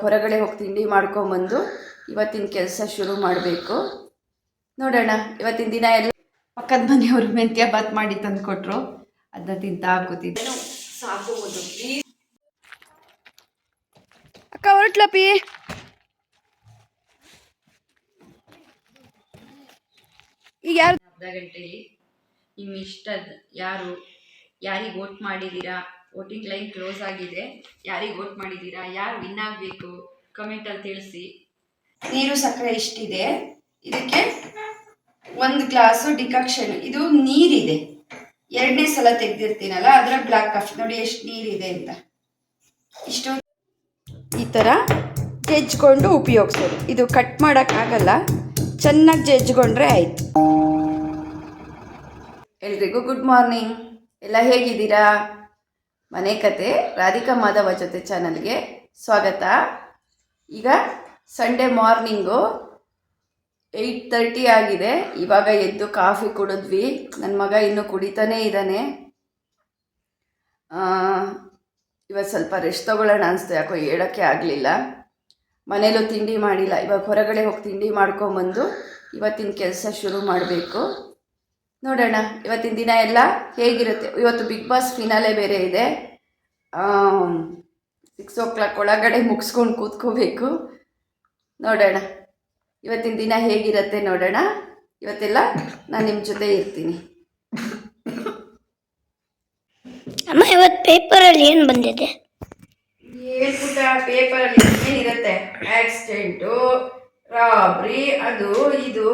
ಹೊರಗಡೆ ಹೋಗಿ ತಿಂಡಿ ಮಾಡ್ಕೊಂಬಂದು ಇವತ್ತಿನ ಕೆಲಸ ಶುರು ಮಾಡಬೇಕು. ನೋಡೋಣ. ಇವತ್ತಿನ ದಿನ ಎಲ್ಲ ಪಕ್ಕದ ಮನೆಯವರು ಮೆಂತ್ಯ ಬಾತ್ ಮಾಡಿ ತಂದು ಕೊಟ್ಟರು, ಅದನ್ನ ತಿಂತಾ ಕೂತಿದ್ದೆ. ಸಾಕೋಬೋದು ಅಕ್ಕ, ಹೊರಟ್ಲಪಿ. ಈಗ ಯಾರು ಅರ್ಧ ಗಂಟೆಯಲ್ಲಿ ನಿಮ್ಮ ಇಷ್ಟದ ಯಾರಿಗೆ ವೋಟ್ ಮಾಡಿದ್ದೀರಾ? ವೋಟಿಂಗ್ ಲೈನ್ ಕ್ಲೋಸ್ ಆಗಿದೆ. ಯಾರಿಗೆ ವೋಟ್ ಮಾಡಿದ್ದೀರಾ, ಯಾರು ವಿನ್ ಆಗಬೇಕು ಕಮೆಂಟಲ್ಲಿ ತಿಳಿಸಿ. ನೀರು ಸಕ್ಕರೆ ಇಷ್ಟಿದೆ. ಇದಕ್ಕೆ 1 ಗ್ಲಾಸು ಡಿಕಾಕ್ಷನ್. ಇದು ನೀರಿದೆ, 2ನೇ ಸಲ ತೆಗೆದಿರ್ತೀನಲ್ಲ ಅದರ ಬ್ಲ್ಯಾಕ್ ಕಾಫಿ. ನೋಡಿ ಎಷ್ಟು ನೀರಿದೆ ಅಂತ. ಇಷ್ಟು ಈ ಥರ ಜಜ್ಜಿಕೊಂಡು ಉಪಯೋಗಿಸೋದು. ಇದು ಕಟ್ ಮಾಡೋಕ್ಕಾಗಲ್ಲ, ಚೆನ್ನಾಗಿ ಜಜ್ಜಿಕೊಂಡ್ರೆ ಆಯಿತು. ಎಲ್ರಿಗೂ ಗುಡ್ ಮಾರ್ನಿಂಗ್. ಎಲ್ಲ ಹೇಗಿದ್ದೀರಾ? ಮನೆ ಕತೆ ರಾಧಿಕಾ ಮಾಧವ ಜೊತೆ ಚಾನಲ್ಗೆ ಸ್ವಾಗತ. ಈಗ ಸಂಡೇ ಮಾರ್ನಿಂಗು 8:30 ಆಗಿದೆ. ಇವಾಗ ಎದ್ದು ಕಾಫಿ ಕುಡಿದ್ವಿ. ನನ್ನ ಮಗ ಇನ್ನೂ ಕುಡಿತಾನೇ ಇದ್ದಾನೆ. ಇವತ್ತು ಸ್ವಲ್ಪ ರೆಸ್ಟ್ ತೊಗೊಳ್ಳೋಣ ಅನಿಸ್ತು, ಯಾಕೋ ಹೇಳೋಕ್ಕೆ ಆಗಲಿಲ್ಲ. ಮನೇಲೂ ತಿಂಡಿ ಮಾಡಿಲ್ಲ. ಇವಾಗ ಹೊರಗಡೆ ಹೋಗಿ ತಿಂಡಿ ಮಾಡ್ಕೊಂಬಂದು ಇವತ್ತಿನ ಕೆಲಸ ಶುರು ಮಾಡಬೇಕು. ನೋಡೋಣ ಇವತ್ತಿನ ದಿನ ಎಲ್ಲ ಹೇಗಿರುತ್ತೆ. ಇವತ್ತು ಬಿಗ್ ಬಾಸ್ ಫಿನಾಲೆ ಬೇರೆ ಇದೆ. 6 o'clock ಒಳಗಡೆ ಮುಗಿಸ್ಕೊಂಡು ಕೂತ್ಕೋಬೇಕು. ನೋಡೋಣ ಇವತ್ತಿನ ದಿನ ಹೇಗಿರುತ್ತೆ ನೋಡೋಣ. ಇವತ್ತೆಲ್ಲ ನಾನು ನಿಮ್ಮ ಜೊತೆ ಇರ್ತೀನಿ. ಅಮ್ಮ, ಇವತ್ತು ಪೇಪರಲ್ಲಿ ಏನು ಬಂದಿದೆ? ಏನು ಪುಟ್ಟ, ಪೇಪರಲ್ಲಿ ಏನಿರುತ್ತೆ? ಆಕ್ಸಿಡೆಂಟು, ರಾಬ್ರಿ, ಅದು ಇದು.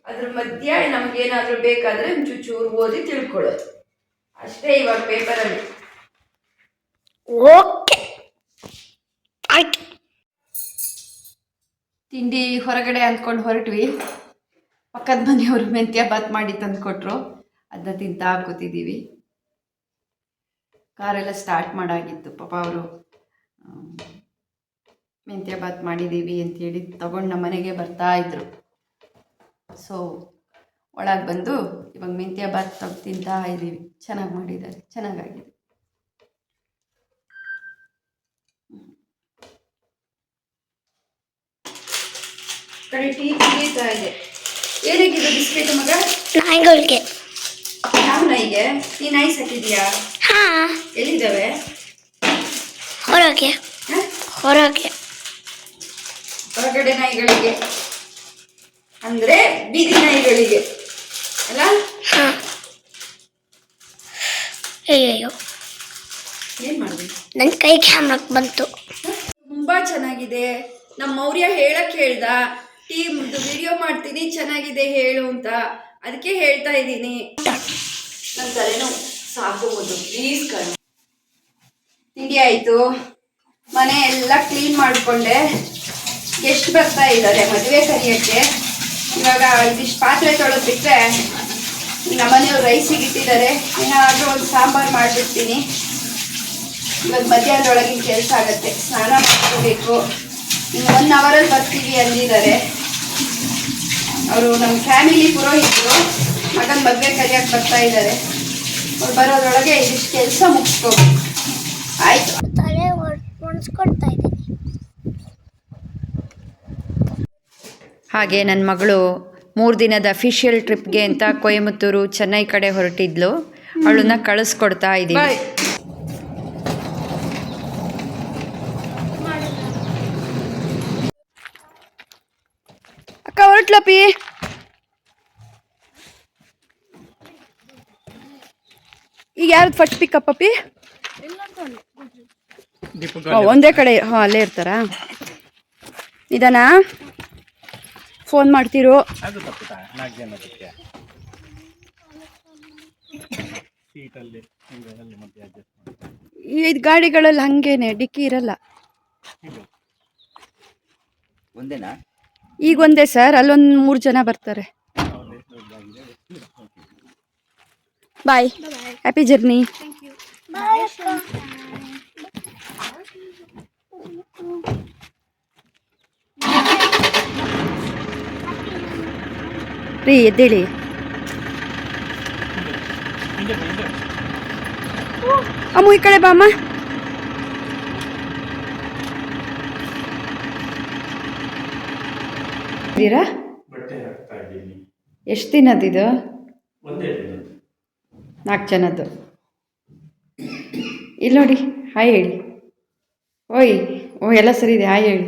ಅದ್ರ ಮಧ್ಯ ನಮಗೇನಾದರೂ ಬೇಕಾದರೆ ಚೂರು ಓದಿ ತಿಳ್ಕೊಳ್ಳೋದು ಅಷ್ಟೇ ಇವಾಗ ಪೇಪರಲ್ಲಿ. ಓಕೆ, ಆಯ್ತು. ತಿಂಡಿ ಹೊರಗಡೆ ಅಂದ್ಕೊಂಡು ಹೊರಟ್ವಿ. ಪಕ್ಕದ ಮನೆಯವರು ಮೆಂತ್ಯ ಬಾತ್ ಮಾಡಿ ತಂದು ಕೊಟ್ಟರು, ಅದನ್ನ ತಿಂತಾ ಕೂತಿದ್ದೀವಿ. ಕಾರೆಲ್ಲ ಸ್ಟಾರ್ಟ್ ಮಾಡಾಗಿತ್ತು. ಪಾಪ ಅವರು ಮೆಂತ್ಯ ಬಾತ್ ಮಾಡಿದ್ದೀವಿ ಅಂತೇಳಿ ತಗೊಂಡು ನಮ್ಮ ಮನೆಗೆ ಬರ್ತಾ ಇದ್ರು. ಸೊ ಒಳಗೆ ಬಂದು ಇವಾಗ ಮೆಂತ್ಯ ಬಾತ್ ತಿಂತಾ ಇದ್ದೀವಿ. ಚೆನ್ನಾಗಿ ಮಾಡಿದ್ದಾರೆ, ಚೆನ್ನಾಗಾಗಿದೆ. ಕಡೆ ಟೀ ಕುಡಿತಾ ಇದೆ. ಏನಾಗಿದೆ ಬಿಸ್ಕೆಟ್ ಮಗ? ನಾಯಿಗಳಿಗೆ. ಯಾವ ನಾಯಿಗೆ? ಈ ನಾಯಿ ಸಾಕಿದ್ಯಾ? ಹಾಂ. ಎಲ್ಲಿದ್ದಾವೆ? ಹೊರಗೆ. ಹೊರಗೆ. ಹೊರಗಡೆ ನಾಯಿಗಳಿಗೆ ಅಂದರೆ ಬೀದಿ ನಾಯಿಗಳಿಗೆ ಅಲ್ಲ? ಹಾಂ. ಅಯ್ಯಯ್ಯೋ, ಏನು ಮಾಡಿದೆ? ನನ್ನ ಕೈ ಕ್ಯಾಮ್ರಾಕ್ಕೆ ಬಂತು. ತುಂಬ ಚೆನ್ನಾಗಿದೆ. ನಮ್ಮ ಮೌರ್ಯ ಹೇಳಕ್ಕೆ ಹೇಳ್ದ, ವಿಡಿಯೋ ಮಾಡ್ತೀನಿ ಚೆನ್ನಾಗಿದೆ ಹೇಳು ಅಂತ. ಅದಕ್ಕೆ ಹೇಳ್ತಾ ಇದ್ದೀನಿ. ನನ್ನ ತಲೆನೋವು ಸಾಕೋಬೋದು ಪ್ಲೀಸ್ ಕಣ್. ತಿಂಡಿ ಆಯಿತು, ಮನೆ ಎಲ್ಲ ಕ್ಲೀನ್ ಮಾಡಿಕೊಂಡೆ. ಗೆಸ್ಟ್ ಬರ್ತಾ ಇದ್ದಾರೆ ಮದುವೆ ಕರಿಯೋಕ್ಕೆ. ಇವಾಗ ಇದಿಷ್ಟು ಪಾತ್ರೆ ತೊಳೆದು ಬಿಟ್ಟರೆ ನಮ್ಮನೆಯವ್ರು ರೈಸಿಗೆ ಇಟ್ಟಿದ್ದಾರೆ. ಏನಾದರೂ ಒಂದು ಸಾಂಬಾರು ಮಾಡಿಬಿಡ್ತೀನಿ. ಇವಾಗ ಮಧ್ಯಾಹ್ನದೊಳಗಿನ ಕೆಲಸ ಆಗುತ್ತೆ. ಸ್ನಾನ ಮಾಡ್ಕೋಬೇಕು. ಇನ್ನು 1 ಅವರಲ್ಲಿ ಬರ್ತೀವಿ ಅಂದಿದ್ದಾರೆ ಅವರು. ನಮ್ಮ ಫ್ಯಾಮಿಲಿ ಪುರೋಹಿತರು ಮಗನ ಮದುವೆ ಕರಿಯೋಕ್ಕೆ ಬರ್ತಾ ಇದ್ದಾರೆ. ಅವ್ರು ಬರೋದ್ರೊಳಗೆ ಇದಿಷ್ಟು ಕೆಲಸ ಮುಗಿಸ್ಕೋಬೇಕು. ಆಯಿತು. ತಲೆ ಒಣಸ್ಕೊಡ್ತಾ ಇದ್ದೀನಿ. ಹಾಗೆ ನನ್ನ ಮಗಳು 3 ದಿನದ ಅಫಿಷಿಯಲ್ ಟ್ರಿಪ್ಗೆ ಅಂತ ಕೊಯಮತ್ತೂರು, ಚೆನ್ನೈ ಕಡೆ ಹೊರಟಿದ್ಲು. ಅವಳನ್ನ ಕಳಿಸ್ಕೊಡ್ತಾ ಇದ್ದೀವಿ. ಅಕ್ಕ, ಹೊರಟ್ಲಪಿ. ಈಗ ಯಾರ್ದು ಫಸ್ಟ್ ಪಿಕಪ್ ಅಪ್ಪಿ? ಒಂದೇ ಕಡೆ. ಹಾಂ, ಅಲ್ಲೇ ಇರ್ತಾರಾ? ನಿಧಾನ ಫೋನ್ ಮಾಡ್ತಿರೋ. ಈ ಗಾಡಿಗಳಲ್ಲಿ ಹಂಗೇನೆ ಡಿಕ್ಕಿ ಇರಲ್ಲ. ಈಗ ಒಂದೇ ಸರ್, ಅಲ್ಲೊಂದು 3 ಜನ ಬರ್ತಾರೆ. ಬಾಯ್, ಹ್ಯಾಪಿ ಜರ್ನಿ. ರೀ ಎದ್ದೇಳಿ. ಅಮ್ಮ ಈ ಕಡೆ ಬಾ ಅಮ್ಮ. ಇದ್ದೀರಾ? ಬಟ್ಟೆ ಹಾಕ್ತಾ ಇದ್ದೀನಿ. ಎಷ್ಟು ದಿನದಿದು? ಒಂದೇ ದಿನ. 4 ಜನದ್ದು. ಇಲ್ಲಿ ನೋಡಿ, ಹಾಯ್ ಹೇಳಿ. ಓಯ್, ಓ ಎಲ್ಲ ಸರಿ ಇದೆ, ಹಾಯ್ ಹೇಳಿ.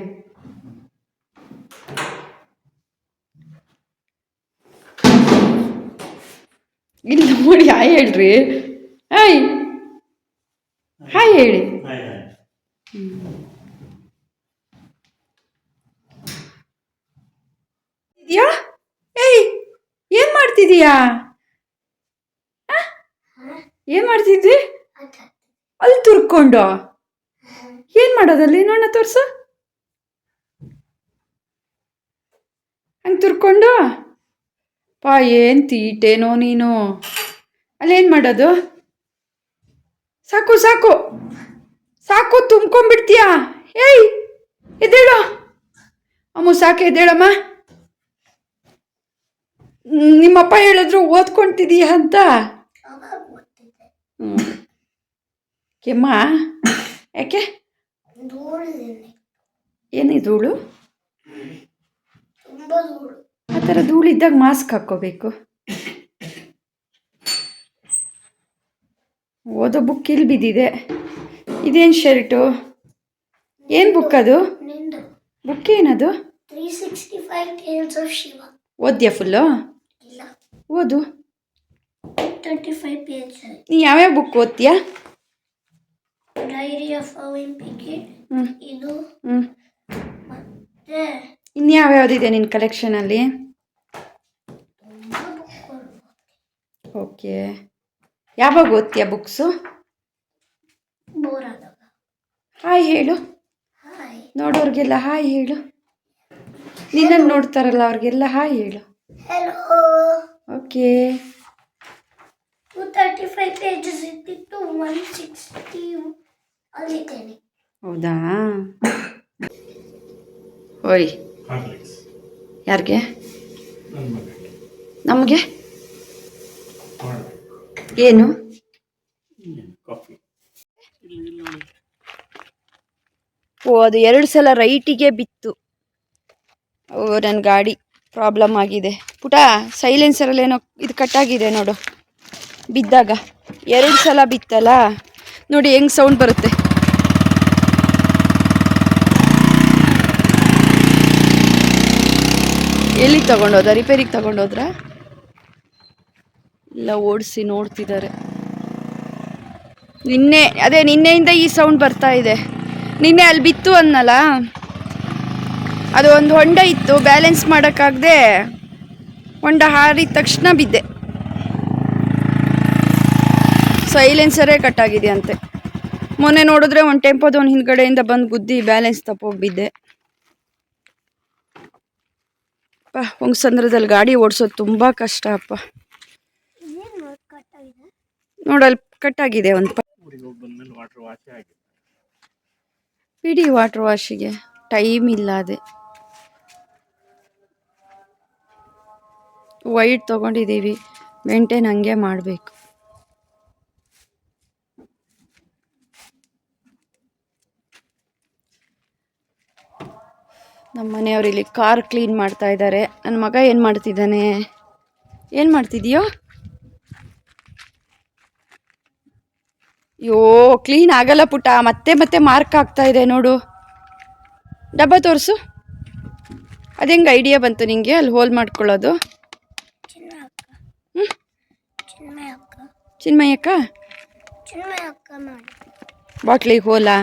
ಇಲ್ಲಿ ನೋಡಿ, ಹಾಯ್ ಹೇಳ್ರಿ. ಹಾಯ್ ಹಾಯ್ ಹೇಳಿ. Hi hi. ಇದೆಯಾ? ಏಯ್, ಏನ್ ಮಾಡ್ತಿದೀಯಾ? ಏನ್ ಮಾಡ್ತಿದ್ದಿ? ಅಲ್ಲಿ ತುರ್ಕೊಂಡು ಏನ್ ಮಾಡೋದಲ್ಲಿ? ನೋಡ ತೋರ್ಸು. ಹಂಗೆ ತುರ್ಕೊಂಡು ಪಾ, ಏನ್ ತೀಟೇನೋ ನೀನು. ಅಲ್ಲೇನ್ ಮಾಡೋದು? ಸಾಕು ಸಾಕು ಸಾಕು, ತುಂಬ್ಕೊಂಡ್ಬಿಡ್ತೀಯಾ? ಏಯ್, ಎದ್ದೇಳು ಅಮ್ಮ, ಸಾಕು ಎದ್ದೇಳಮ್ಮ. ನಿಮ್ಮಪ್ಪ ಹೇಳಿದ್ರು ಓದ್ಕೊಂತಿದೀಯ ಅಂತ. ಕೆಮ್ಮ ಯಾಕೆ? ಏನಿದು ಧೂಳು? ಆ ಥರ ಧೂಳಿದ್ದಾಗ ಮಾಸ್ಕ್ ಹಾಕ್ಕೋಬೇಕು. ಓದೋ ಬುಕ್ ಇಲ್ಲಿ ಬಿದ್ದಿದೆ. ಇದೇನು ಶರ್ಟು? ಏನು ಬುಕ್ ಅದು? ಬುಕ್ ಏನದು? 365 Tales of Shiva. ಓದ್ಯಾ ಫುಲ್ಲು? ಇಲ್ಲ, ಓದು. 35 pages. ನೀ ಯಾವ್ಯಾವ ಬುಕ್ ಓದ್ತೀಯಾ? Diary of a wimpy kid, ಇದು ಮತ್ತೆ ಇನ್ಯಾವ್ಯಾವ್ದಿದೆ ನಿನ್ನ ಕಲೆಕ್ಷನಲ್ಲಿ? ತುಂಬಾ ಬುಕ್ಗಳು. ಓಕೆ. ಯಾವಾಗ ಓದ್ತೀಯಾ ಬುಕ್ಸು? ಬೋರ್ ಆದಾಗ. ಹಾಯ್ ಹೇಳು. ಹಾಯ್. ನೋಡೋರಿಗೆಲ್ಲ ಹಾಯ್ ಹೇಳು. ನಿನ್ನನ್ನು ನೋಡ್ತಾರಲ್ಲ ಅವ್ರಿಗೆಲ್ಲ ಹಾಯ್ ಹೇಳು. ಹೆಲೋ. ಓಕೆ. 235 pages ಇದ್ದಿತ್ತು, 160 ಅಲ್ಲಿದ್ದೇನೆ. ಹೌದಾ? ಓಯ್, ಹಾರ್ಲಿಕ್ಸ್ ಯಾರಿಗೆ? ನನ್ನ ಮಗನಿಗೆ ನಮಗೆ ಮಾಡಬೇಕು. ಏನು? ಕಾಫಿ. ಇಲ್ಲಿ ನೋಡಿ. ಓ, ಅದು 2 ಸಲ ರೈಟಿಗೆ ಬಿತ್ತು. ಓ, ನನ್ನ ಗಾಡಿ ಪ್ರಾಬ್ಲಮ್ ಆಗಿದೆ ಪುಟ. ಸೈಲೆನ್ಸರಲ್ಲೇನೋ ಇದು ಕಟ್ಟಾಗಿದೆ ನೋಡು. ಬಿದ್ದಾಗ 2 ಸಲ ಬಿತ್ತಲ್ಲ, ನೋಡಿ ಹೆಂಗೆ ಸೌಂಡ್ ಬರುತ್ತೆ. ಎಲ್ಲಿಗೆ ತಗೊಂಡೋದ? ರಿಪೇರಿಗೆ ತಗೊಂಡೋದ್ರ? ಇಲ್ಲ, ಓಡಿಸಿ ನೋಡ್ತಿದ್ದಾರೆ. ನಿನ್ನೆಯಿಂದ ಈ ಸೌಂಡ್ ಬರ್ತಾ ಇದೆ. ನಿನ್ನೆ ಅಲ್ಲಿ ಬಿತ್ತು ಅನ್ನಲ್ಲ, ಅದು ಒಂದು ಹೊಂಡ ಇತ್ತು, ಬ್ಯಾಲೆನ್ಸ್ ಮಾಡೋಕ್ಕಾಗದೆ ಹೊಂಡ ಹಾರಿದ ತಕ್ಷಣ ಬಿದ್ದೆ. ಸೈಲೆನ್ಸರೇ ಕಟ್ಟಾಗಿದೆ ಅಂತೆ. ಮೊನ್ನೆ ನೋಡಿದ್ರೆ ಒಂದು ಟೆಂಪೋದವನು ಹಿಂದ್ಗಡೆಯಿಂದ ಬಂದು ಗುದ್ದಿ ಬ್ಯಾಲೆನ್ಸ್ ತಪ್ಪೋಗಿದ್ದೆ. ಅಪ್ಪ, ಹೊಂಗಸಂದ್ರದಲ್ಲಿ ಗಾಡಿ ಓಡಿಸೋದು ತುಂಬ ಕಷ್ಟ ಅಪ್ಪ. ನೋಡಲ್ಲಿ ಕಟ್ಟಾಗಿದೆ ಒಂದು ಊರಿಗೆ ಹೋಗಿ ಬಂದ್ಮೇಲೆ ವಾಟರ್ ವಾಶೇ ಆಗಿದೆ. ಬಿಡಿ, ವಾಟರ್ ವಾಶಿಗೆ ಟೈಮ್ ಇಲ್ಲ. ಅದೇ ವೈಟ್ ತೊಗೊಂಡಿದ್ದೀವಿ, ಮೇಂಟೈನ್ ಹಂಗೆ ಮಾಡಬೇಕು. ನಮ್ಮ ಮನೆಯವರು ಇಲ್ಲಿ ಕಾರ್ ಕ್ಲೀನ್ ಮಾಡ್ತಾ ಇದ್ದಾರೆ. ನನ್ನ ಮಗ ಏನು ಮಾಡ್ತಿದ್ದಾನೆ? ಏನು ಮಾಡ್ತಿದೀಯೋ? ಅಯ್ಯೋ, ಕ್ಲೀನ್ ಆಗಲ್ಲ ಪುಟ, ಮತ್ತೆ ಮತ್ತೆ ಮಾರ್ಕ್ ಆಗ್ತಾ ಇದೆ ನೋಡು. ಡಬ್ಬ ತೋರಿಸು. ಅದು ಹೆಂಗೆ ಐಡಿಯಾ ಬಂತು ನಿಂಗೆ ಅಲ್ಲಿ ಹೋಲ್ ಮಾಡ್ಕೊಳ್ಳೋದು? ಚಿನ್ಮಯ್ಯಕ್ಕ ಬಾಟ್ಲಿಗೆ ಹೋಲಾ?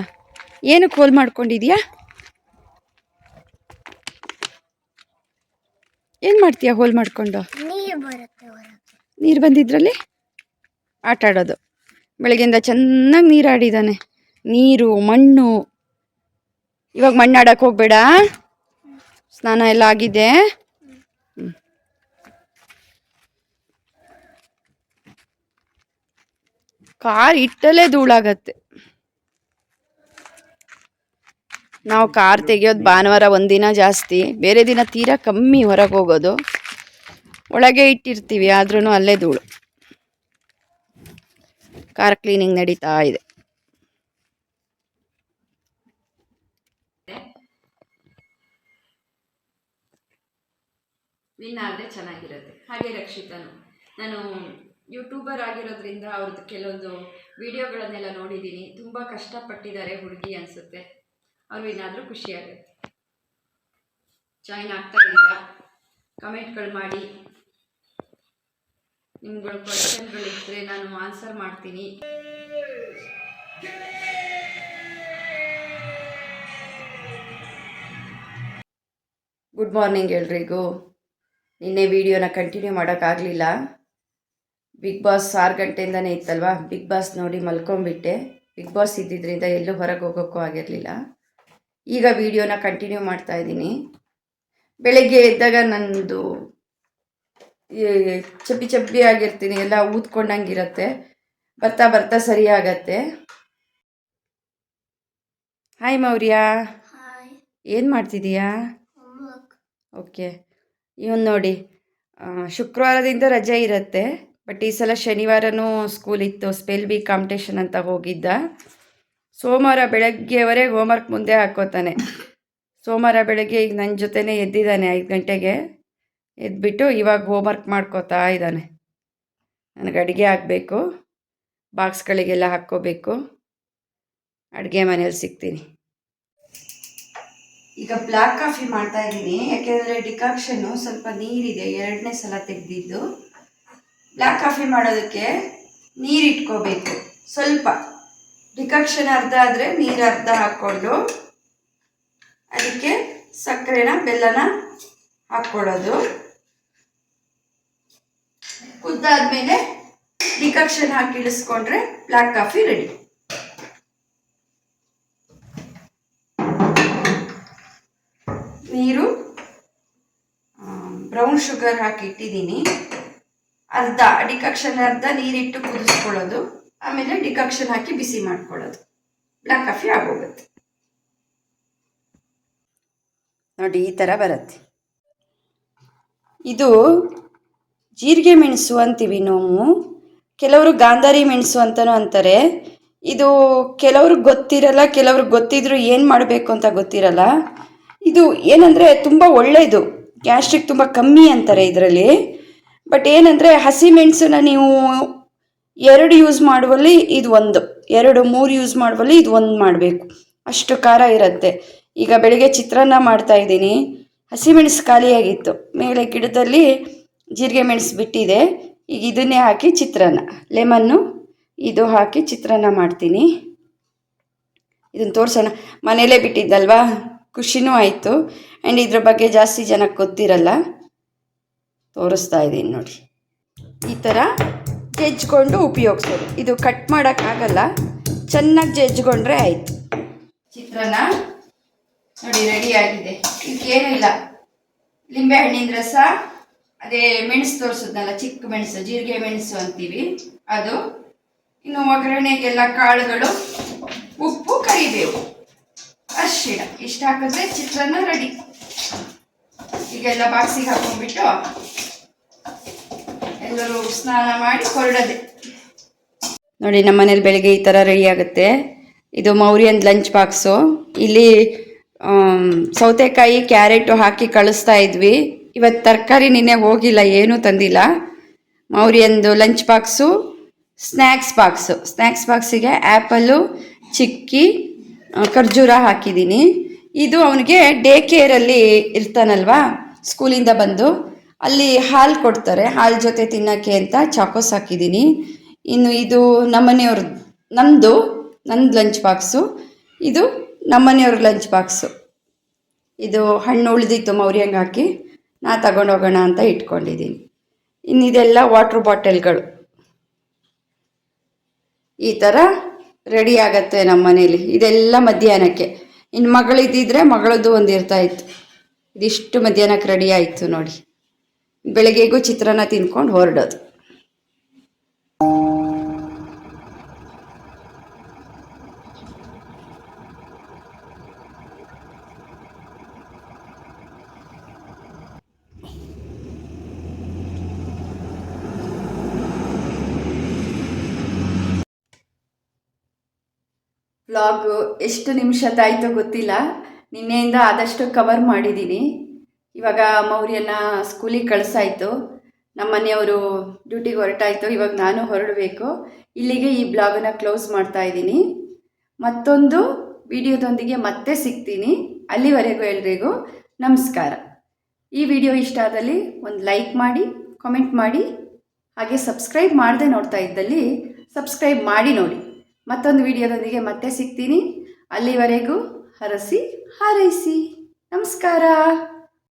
ಏನಕ್ಕೆ ಹೋಲ್ ಮಾಡ್ಕೊಂಡಿದ್ಯಾ? ಏನು ಮಾಡ್ತೀಯಾ ಹೋಲ್ ಮಾಡ್ಕೊಂಡು? ನೀರು ಬಂದಿದ್ರಲ್ಲಿ ಆಟ ಆಡೋದು. ಬೆಳಗ್ಗೆಯಿಂದ ಚೆನ್ನಾಗಿ ನೀರಾಡಿದ್ದಾನೆ. ನೀರು, ಮಣ್ಣು. ಇವಾಗ ಮಣ್ಣು ಆಡಕ್ಕೆ ಹೋಗ್ಬೇಡ, ಸ್ನಾನ ಎಲ್ಲ ಆಗಿದೆ. ಕಾರ್ ಇಟ್ಟಲ್ಲೇ ಧೂಳಾಗತ್ತೆ. ನಾವು ಕಾರ್ ತೆಗಿಯೋದು ಭಾನುವಾರ ಒಂದಿನ ಜಾಸ್ತಿ, ಬೇರೆ ದಿನ ತೀರಾ ಕಮ್ಮಿ ಹೊರಗೆ ಹೋಗೋದು. ಒಳಗೆ ಇಟ್ಟಿರ್ತೀವಿ, ಆದ್ರೂ ಅಲ್ಲೇ ಧೂಳು. ಕಾರ್ ಕ್ಲೀನಿಂಗ್ ನಡೀತಾ ಇದೆ. ವಿನ್ ಆದರೆ ಚೆನ್ನಾಗಿರುತ್ತೆ. ಹಾಗೆ ರಕ್ಷಿತನು, ನಾನು ಯೂಟ್ಯೂಬರ್ ಆಗಿರೋದ್ರಿಂದ ಅವ್ರದ್ದು ಕೆಲವೊಂದು ವಿಡಿಯೋಗಳನ್ನೆಲ್ಲ ನೋಡಿದ್ದೀನಿ. ತುಂಬ ಕಷ್ಟಪಟ್ಟಿದ್ದಾರೆ ಹುಡುಗಿ ಅನಿಸುತ್ತೆ. ಅವ್ರು ಏನಾದರೂ ಖುಷಿಯಾಗುತ್ತೆ. ಜಾಯಿನ್ ಆಗ್ತಾ ಇದ್ದೀರಾ? ಕಮೆಂಟ್ಗಳು ಮಾಡಿ. ನಿಮ್ಗಳ ಕ್ವಶನ್ಗಳಿದ್ದರೆ ನಾನು ಆನ್ಸರ್ ಮಾಡ್ತೀನಿ. ಗುಡ್ ಮಾರ್ನಿಂಗ್ ಎಲ್ರಿಗೂ. ನಿನ್ನೆ ವಿಡಿಯೋನ ಕಂಟಿನ್ಯೂ ಮಾಡೋಕ್ಕಾಗಲಿಲ್ಲ. ಬಿಗ್ ಬಾಸ್ 6 ಗಂಟೆಯಿಂದನೇ ಇತ್ತಲ್ವ, ಬಿಗ್ ಬಾಸ್ ನೋಡಿ ಮಲ್ಕೊಂಡ್ಬಿಟ್ಟೆ. ಬಿಗ್ ಬಾಸ್ ಇದ್ದಿದ್ದರಿಂದ ಎಲ್ಲೂ ಹೊರಗೆ ಹೋಗೋಕ್ಕೂ ಆಗಿರಲಿಲ್ಲ. ಈಗ ವಿಡಿಯೋನ ಕಂಟಿನ್ಯೂ ಮಾಡ್ತಾ ಇದ್ದೀನಿ. ಬೆಳಗ್ಗೆ ಎದ್ದಾಗ ನನ್ನದು ಚಬ್ಬಿ ಆಗಿರ್ತೀನಿ, ಎಲ್ಲ ಊದ್ಕೊಂಡಂಗಿರುತ್ತೆ. ಬರ್ತಾ ಬರ್ತಾ ಸರಿ ಆಗತ್ತೆ. ಹಾಯ್ ಮೌರ್ಯ, ಏನು ಮಾಡ್ತಿದ್ದೀಯಾ? ಓಕೆ, ಇವನು ನೋಡಿ, ಶುಕ್ರವಾರದಿಂದ ರಜೆ ಇರುತ್ತೆ. ಬಟ್ ಈ ಸಲ ಶನಿವಾರನೂ ಸ್ಕೂಲ್ ಇತ್ತು. ಸ್ಪೆಲ್ ಬಿ ಕಾಂಪಿಟೇಷನ್ ಅಂತ ಹೋಗಿದ್ದ. ಸೋಮವಾರ ಬೆಳಗ್ಗೆವರೆಗೆ ಹೋಮ್ವರ್ಕ್ ಮುಂದೆ ಹಾಕೋತಾನೆ. ಸೋಮವಾರ ಬೆಳಗ್ಗೆ ಈಗ ನನ್ನ ಜೊತೆನೇ ಎದ್ದಿದ್ದಾನೆ 5 ಗಂಟೆಗೆ. ಎದ್ಬಿಟ್ಟು ಇವಾಗ ಹೋಮ್ವರ್ಕ್ ಮಾಡ್ಕೋತಾ ಇದ್ದಾನೆ. ನನಗೆ ಅಡುಗೆ ಆಗಬೇಕು, ಬಾಕ್ಸ್ಗಳಿಗೆಲ್ಲ ಹಾಕ್ಕೋಬೇಕು. ಅಡುಗೆ ಮನೇಲಿ ಸಿಗ್ತೀನಿ. ಈಗ ಬ್ಲ್ಯಾಕ್ ಕಾಫಿ ಮಾಡ್ತಾ ಇದ್ದೀನಿ. ಯಾಕೆಂದರೆ ಡಿಕಾಕ್ಷನ್ನು ಸ್ವಲ್ಪ ನೀರಿದೆ, 2ನೇ ಸಲ ತೆಗೆದಿದ್ದು. ಬ್ಲ್ಯಾಕ್ ಕಾಫಿ ಮಾಡೋದಕ್ಕೆ ನೀರು ಇಟ್ಕೋಬೇಕು. ಸ್ವಲ್ಪ ಡಿಕಾಕ್ಷನ್ ಅರ್ಧ ಆದರೆ ನೀರು ಅರ್ಧ ಹಾಕ್ಕೊಂಡು ಅದಕ್ಕೆ ಸಕ್ಕರೆನ ಬೆಲ್ಲನ ಹಾಕ್ಕೊಳ್ಳೋದು. ಕುದ್ದಾದ್ಮೇಲೆ ಡಿಕಾಕ್ಷನ್ ಹಾಕಿ ಇಳಿಸ್ಕೊಂಡ್ರೆ ಬ್ಲ್ಯಾಕ್ ಕಾಫಿ ರೆಡಿ. ನೀರು, ಬ್ರೌನ್ ಶುಗರ್ ಹಾಕಿ ಇಟ್ಟಿದ್ದೀನಿ. ಅರ್ಧ ಡಿಕಾಕ್ಷನ್ ಅರ್ಧ ನೀರಿಟ್ಟು ಕುದಿಸ್ಕೊಳ್ಳೋದು. ಆಮೇಲೆ ಡಿಕಾಕ್ಷನ್ ಹಾಕಿ ಬಿಸಿ ಮಾಡ್ಕೊಳ್ಳೋದು. ಬ್ಲ್ಯಾಕ್ ಕಾಫಿ ಆಗೋಗುತ್ತೆ ನೋಡಿ, ಈ ಥರ ಬರುತ್ತೆ. ಇದು ಜೀರಿಗೆ ಮೆಣಸು ಅಂತೀವಿ ನಾವು. ಕೆಲವರು ಗಾಂಧಾರಿ ಮೆಣಸು ಅಂತಲೂ ಅಂತಾರೆ. ಇದು ಕೆಲವ್ರಿಗೆ ಗೊತ್ತಿರಲ್ಲ, ಕೆಲವ್ರಿಗೆ ಗೊತ್ತಿದ್ರು ಏನು ಮಾಡಬೇಕು ಅಂತ ಗೊತ್ತಿರಲ್ಲ. ಇದು ಏನಂದರೆ ತುಂಬ ಒಳ್ಳೆಯದು, ಗ್ಯಾಸ್ಟ್ರಿಕ್ ತುಂಬ ಕಮ್ಮಿ ಅಂತಾರೆ ಇದರಲ್ಲಿ. ಬಟ್ ಏನಂದರೆ ಹಸಿಮೆಣಸನ್ನ ನೀವು 2 ಯೂಸ್ ಮಾಡುವಲ್ಲಿ ಇದು 1, 2, 3 ಯೂಸ್ ಮಾಡುವಲ್ಲಿ ಇದು 1 ಮಾಡಬೇಕು. ಅಷ್ಟು ಖಾರ ಇರುತ್ತೆ. ಈಗ ಬೆಳಿಗ್ಗೆ ಚಿತ್ರಾನ್ನ ಮಾಡ್ತಾ ಇದ್ದೀನಿ. ಹಸಿಮೆಣಸು ಖಾಲಿಯಾಗಿತ್ತು, ಮೇಲೆ ಗಿಡದಲ್ಲಿ ಜೀರಿಗೆ ಮೆಣಸು ಬಿಟ್ಟಿದೆ. ಈಗ ಇದನ್ನೇ ಹಾಕಿ ಚಿತ್ರಾನ್ನ, ಲೆಮನ್ನು ಇದು ಹಾಕಿ ಚಿತ್ರಾನ್ನ ಮಾಡ್ತೀನಿ. ಇದನ್ನು ತೋರಿಸೋಣ, ಮನೇಲೇ ಬಿಟ್ಟಿದ್ದಲ್ವಾ, ಖುಷಿನೂ ಆಯಿತು. ಆ್ಯಂಡ್ ಇದ್ರ ಬಗ್ಗೆ ಜಾಸ್ತಿ ಜನಕ್ಕೆ ಗೊತ್ತಿರಲ್ಲ, ತೋರಿಸ್ತಾ ಇದ್ದೀನಿ ನೋಡಿ. ಈ ಥರ ಜಜ್ಜಿಕೊಂಡು ಉಪಯೋಗಿಸೋದು. ಇದು ಕಟ್ ಮಾಡೋಕ್ಕಾಗಲ್ಲ, ಚೆನ್ನಾಗಿ ಜಜ್ಜಿಕೊಂಡ್ರೆ ಆಯಿತು. ಚಿತ್ರಾನ್ನ ನೋಡಿ ರೆಡಿ ಆಗಿದೆ. ಇದಕ್ಕೇನೂ ಇಲ್ಲ, ಲಿಂಬೆ ಹಣ್ಣಿನ ರಸ, ಅದೇ ಮೆಣಸು ತೋರಿಸಿದ್ನಲ್ಲ, ಚಿಕ್ಕ ಮೆಣಸು, ಜೀರಿಗೆ ಮೆಣಸು ಅಂತೀವಿ ಅದು. ಇನ್ನು ಒಗ್ಗರಣೆಗೆಲ್ಲ ಕಾಳುಗಳು, ಉಪ್ಪು, ಕರಿಬೇವು, ಅರಿಶಿಣ ಇಷ್ಟು ಹಾಕಿದ್ರೆ ಚಿತ್ರಾನ್ನ ರೆಡಿ. ಈಗೆಲ್ಲ ಬಾಕ್ಸಿಗೆ ಹಾಕೊಂಡ್ಬಿಟ್ಟು ಎಲ್ಲರೂ ಸ್ನಾನ ಮಾಡಿ ಹೊರಡದೆ. ನೋಡಿ, ನಮ್ಮ ಮನೇಲಿ ಬೆಳಿಗ್ಗೆ ಈ ಥರ ರೆಡಿ ಆಗುತ್ತೆ. ಇದು ಮೌರ್ಯನ್ ಲಂಚ್ ಬಾಕ್ಸು. ಇಲ್ಲಿ ಸೌತೆಕಾಯಿ ಕ್ಯಾರೆಟು ಹಾಕಿ ಕಳಿಸ್ತಾ ಇದ್ವಿ. ಇವತ್ತು ತರಕಾರಿ ನಿನ್ನೆ ಹೋಗಿಲ್ಲ, ಏನೂ ತಂದಿಲ್ಲ. ಮೌರ್ಯಂದು ಲಂಚ್ ಬಾಕ್ಸು, ಸ್ನ್ಯಾಕ್ಸ್ ಬಾಕ್ಸಿಗೆ ಆ್ಯಪಲ್ಲು, ಚಿಕ್ಕಿ, ಖರ್ಜೂರ ಹಾಕಿದ್ದೀನಿ. ಇದು ಅವನಿಗೆ ಡೇ ಕೇರಲ್ಲಿ ಇರ್ತಾನಲ್ವಾ, ಸ್ಕೂಲಿಂದ ಬಂದು ಅಲ್ಲಿ ಹಾಲು ಕೊಡ್ತಾರೆ, ಹಾಲು ಜೊತೆ ತಿನ್ನೋಕ್ಕೆ ಅಂತ ಚಾಕೋಸ್ ಹಾಕಿದ್ದೀನಿ. ಇನ್ನು ಇದು ನಂದು ಲಂಚ್ ಬಾಕ್ಸು, ಇದು ನಮ್ಮನೆಯವ್ರ ಲಂಚ್ ಬಾಕ್ಸು. ಇದು ಹಣ್ಣು ಉಳಿದಿತ್ತು ಮೌರ್ಯಂಗೆ ಹಾಕಿ ನಾ ತಗೊಂಡೋಗೋಣ ಅಂತ ಇಟ್ಕೊಂಡಿದ್ದೀನಿ. ಇನ್ನಿದೆಲ್ಲ ವಾಟ್ರ್ ಬಾಟಲ್ಗಳು. ಈ ಥರ ರೆಡಿ ಆಗತ್ತೆ ನಮ್ಮ ಮನೇಲಿ. ಇದೆಲ್ಲ ಮಧ್ಯಾಹ್ನಕ್ಕೆ. ಇನ್ನು ಮಗಳಿದ್ದಿದ್ರೆ ಮಗಳದ್ದು ಒಂದು ಇರ್ತಾಯಿತ್ತು. ಇದಿಷ್ಟು ಮಧ್ಯಾಹ್ನಕ್ಕೆ ರೆಡಿ ಆಯಿತು ನೋಡಿ. ಬೆಳಗ್ಗೆಗೂ ಚಿತ್ರಾನ್ನ ತಿನ್ಕೊಂಡು ಹೊರಡೋದು. ವ್ಲಾಗು ಎಷ್ಟು ನಿಮಿಷದ್ದಾಯಿತೋ ಗೊತ್ತಿಲ್ಲ. ನಿನ್ನೆಯಿಂದ ಆದಷ್ಟು ಕವರ್ ಮಾಡಿದ್ದೀನಿ. ಇವಾಗ ಮೌರ್ಯನ ಸ್ಕೂಲಿಗೆ ಕಳಿಸಾಯಿತು, ನಮ್ಮ ಮನೆಯವರು ಡ್ಯೂಟಿಗೆ ಹೊರಟಾಯಿತು. ಇವಾಗ ನಾನು ಹೊರಡಬೇಕು. ಇಲ್ಲಿಗೆ ಈ ಬ್ಲಾಗನ್ನು ಕ್ಲೋಸ್ ಮಾಡ್ತಾ ಇದ್ದೀನಿ. ಮತ್ತೊಂದು ವಿಡಿಯೋದೊಂದಿಗೆ ಮತ್ತೆ ಸಿಗ್ತೀನಿ. ಅಲ್ಲಿವರೆಗೂ ಎಲ್ರಿಗೂ ನಮಸ್ಕಾರ. ಈ ವಿಡಿಯೋ ಇಷ್ಟ ಆದಲ್ಲಿ ಒಂದು ಲೈಕ್ ಮಾಡಿ, ಕಾಮೆಂಟ್ ಮಾಡಿ, ಹಾಗೆ ಸಬ್ಸ್ಕ್ರೈಬ್ ಮಾಡದೆ ನೋಡ್ತಾ ಇದ್ದಲ್ಲಿ ಸಬ್ಸ್ಕ್ರೈಬ್ ಮಾಡಿ ನೋಡಿ. ಮತ್ತೊಂದು ವಿಡಿಯೋದೊಂದಿಗೆ ಮತ್ತೆ ಸಿಗ್ತೀನಿ. ಅಲ್ಲಿವರೆಗೂ ಹರಸಿ ಹಾರೈಸಿ. ನಮಸ್ಕಾರ.